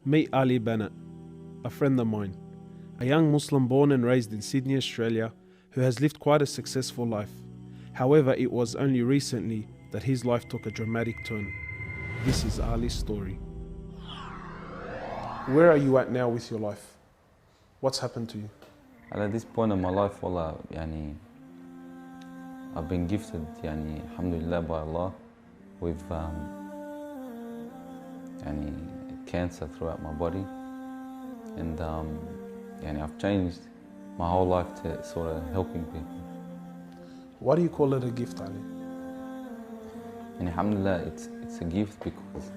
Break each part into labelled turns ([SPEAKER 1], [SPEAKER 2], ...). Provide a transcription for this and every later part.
[SPEAKER 1] Meet Ali Bennett, a friend of mine, a young Muslim born and raised in Sydney, Australia, who has lived quite a successful life. However, it was only recently that his life took a dramatic turn. This is Ali's story. Where are you at now with your life? What's happened to you?
[SPEAKER 2] And at this point in my life, والله I've been gifted alhamdulillah by Allah with cancer throughout my body, and I've changed my whole life to sort of helping people.
[SPEAKER 1] Why do you call it a gift, Ali?
[SPEAKER 2] And alhamdulillah, it's a gift because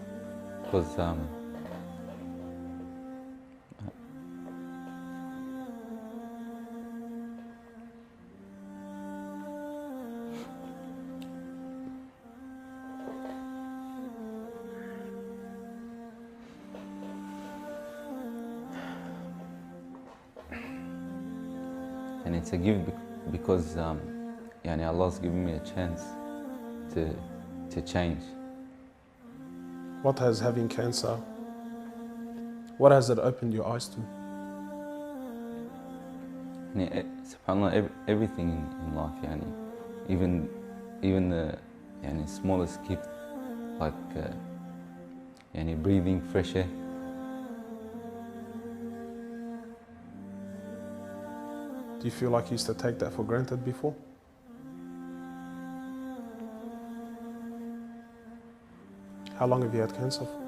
[SPEAKER 2] and it's a gift because Allah's given me a chance to change.
[SPEAKER 1] What has having cancer, what has it opened your eyes to?
[SPEAKER 2] SubhanAllah, everything in life, even the smallest gift, like breathing fresh air.
[SPEAKER 1] Do you feel like you used to take that for granted before? How long have you had cancer for?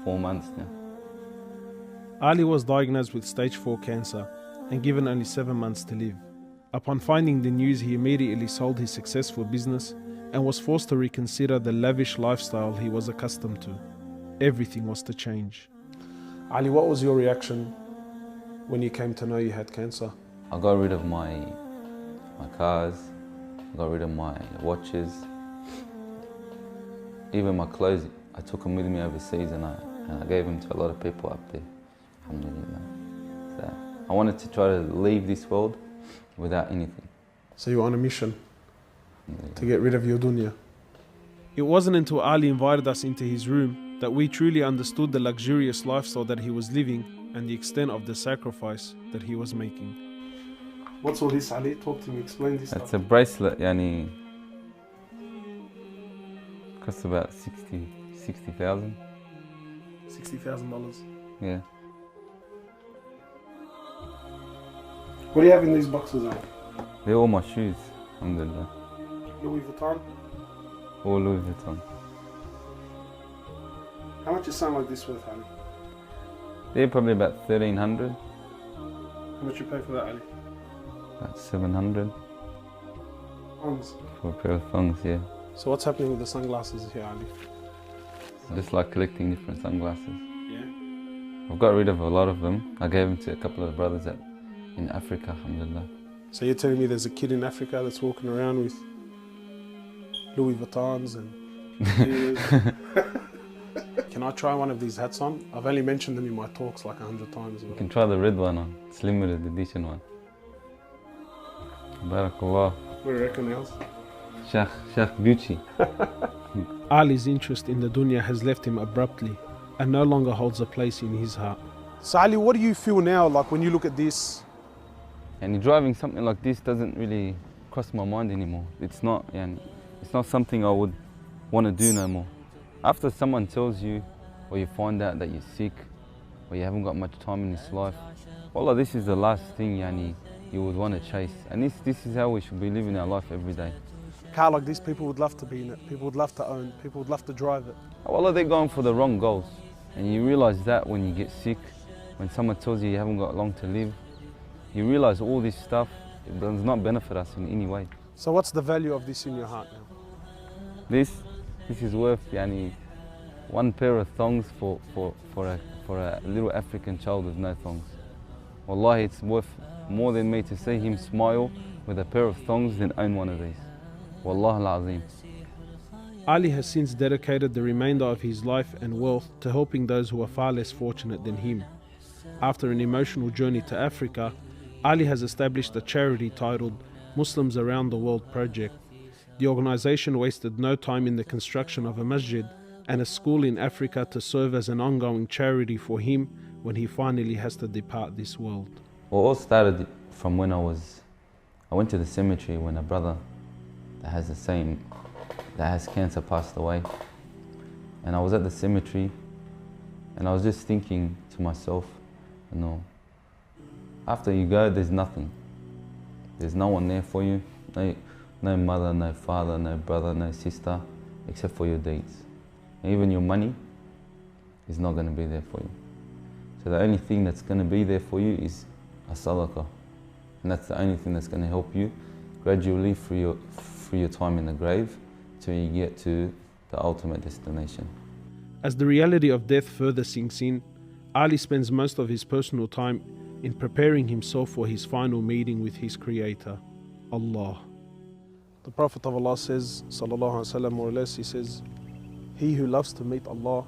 [SPEAKER 2] 4 months now.
[SPEAKER 1] Ali was diagnosed with stage 4 cancer and given only 7 months to live. Upon finding the news, he immediately sold his successful business and was forced to reconsider the lavish lifestyle he was accustomed to. Everything was to change. Ali, what was your reaction when you came to know you had cancer?
[SPEAKER 2] I got rid of my cars, I got rid of my watches, even my clothes. I took them with me overseas and I gave them to a lot of people up there, alhamdulillah. So I wanted to try to leave this world without anything.
[SPEAKER 1] So you were on a mission to get rid of your dunya. It wasn't until Ali invited us into his room that we truly understood the luxurious lifestyle that he was living and the extent of the sacrifice that he was making. What's all this, Ali? Talk to me, explain this.
[SPEAKER 2] It's a bracelet, costs about $60,000.
[SPEAKER 1] $60,000.
[SPEAKER 2] Yeah.
[SPEAKER 1] What do you have in these boxes, Ali?
[SPEAKER 2] They're all my shoes, alhamdulillah.
[SPEAKER 1] Louis Vuitton?
[SPEAKER 2] All Louis Vuitton.
[SPEAKER 1] How much is something like this worth, Ali?
[SPEAKER 2] They're probably about $1,300.
[SPEAKER 1] How much you pay for that, Ali?
[SPEAKER 2] About $700.
[SPEAKER 1] Thongs.
[SPEAKER 2] For a pair of thongs, yeah.
[SPEAKER 1] So what's happening with the sunglasses here, Ali?
[SPEAKER 2] I just like collecting different sunglasses.
[SPEAKER 1] Yeah?
[SPEAKER 2] I've got rid of a lot of them. I gave them to a couple of brothers in Africa, alhamdulillah.
[SPEAKER 1] So you're telling me there's a kid in Africa that's walking around with Louis Vuittons and... Can I try one of these hats on? I've only mentioned them in my talks like 100 times.
[SPEAKER 2] You can try the red one on. It's limited edition one. Barakallah.
[SPEAKER 1] What do you reckon else?
[SPEAKER 2] Sheikh Gucci.
[SPEAKER 1] Ali's interest in the dunya has left him abruptly and no longer holds a place in his heart. So Ali, what do you feel now like when you look at this?
[SPEAKER 2] And driving something like this doesn't really cross my mind anymore. It's not something I would want to do no more. After someone tells you, or you find out that you're sick, or you haven't got much time in this life, wallah, this is the last thing you would want to chase. And this is how we should be living our life every day.
[SPEAKER 1] Car like this, people would love to be in it, people would love to own, people would love to drive it.
[SPEAKER 2] Wallah, they're going for the wrong goals. And you realize that when you get sick, when someone tells you haven't got long to live, you realize all this stuff does not benefit us in any way.
[SPEAKER 1] So what's the value of this in your heart now?
[SPEAKER 2] This is worth one pair of thongs for a little African child with no thongs. Wallahi, it's worth more than me to see him smile with a pair of thongs than own one of these. Wallah al-Azim.
[SPEAKER 1] Ali has since dedicated the remainder of his life and wealth to helping those who are far less fortunate than him. After an emotional journey to Africa, Ali has established a charity titled Muslims Around the World Project. The organization wasted no time in the construction of a masjid and a school in Africa to serve as an ongoing charity for him when he finally has to depart this world.
[SPEAKER 2] Well, it all started from when I went to the cemetery when a brother that has cancer passed away. And I was at the cemetery and I was just thinking to myself, you know, after you go, there's nothing. There's no one there for you. No mother, no father, no brother, no sister, except for your deeds. And even your money is not going to be there for you. So the only thing that's going to be there for you is a sadaqah. And that's the only thing that's going to help you gradually through your time in the grave till you get to the ultimate destination.
[SPEAKER 1] As the reality of death further sinks in, Ali spends most of his personal time in preparing himself for his final meeting with his Creator, Allah. The Prophet of Allah says, sallallahu alaihi wasallam, more or less, he says, he who loves to meet Allah,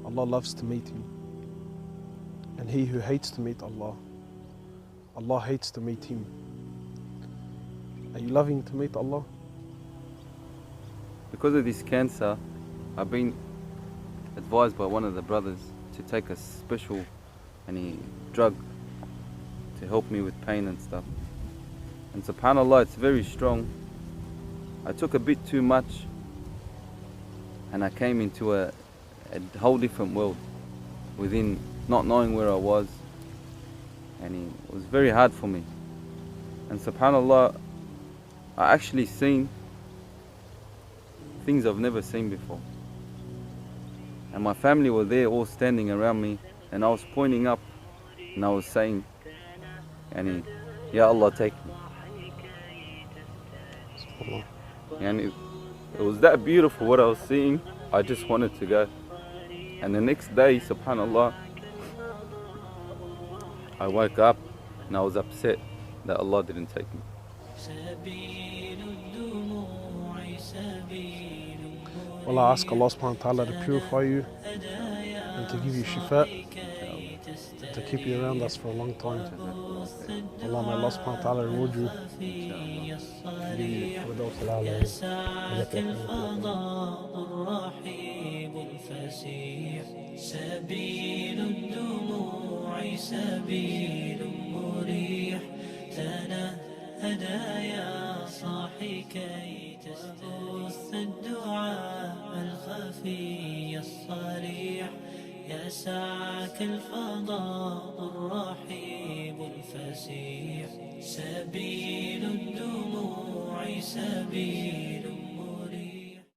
[SPEAKER 1] Allah loves to meet him. And he who hates to meet Allah, Allah hates to meet him. Are you loving to meet Allah?
[SPEAKER 2] Because of this cancer, I've been advised by one of the brothers to take a special drug to help me with pain and stuff. And subhanAllah, it's very strong. I took a bit too much and I came into a whole different world within not knowing where I was, and it was very hard for me. And subhanAllah, I actually seen things I've never seen before. And my family were there all standing around me, and I was pointing up and I was saying, Ya Allah, take me. And it was that beautiful what I was seeing, I just wanted to go. And the next day, subhanAllah, I woke up and I was upset that Allah didn't take me.
[SPEAKER 1] Well, I ask Allah subhanahu wa ta'ala to purify you and to give you shifa, to keep you around us for a long time. Allah, may Allah subhanahu wa ta'ala reward you.
[SPEAKER 3] سبيل الدموع سبيل مريح تنهد يا صاحي كي تسترث الدعاء الخفي الصريح يسعك الفضاء الرحيب الفسيح سبيل الدموع سبيل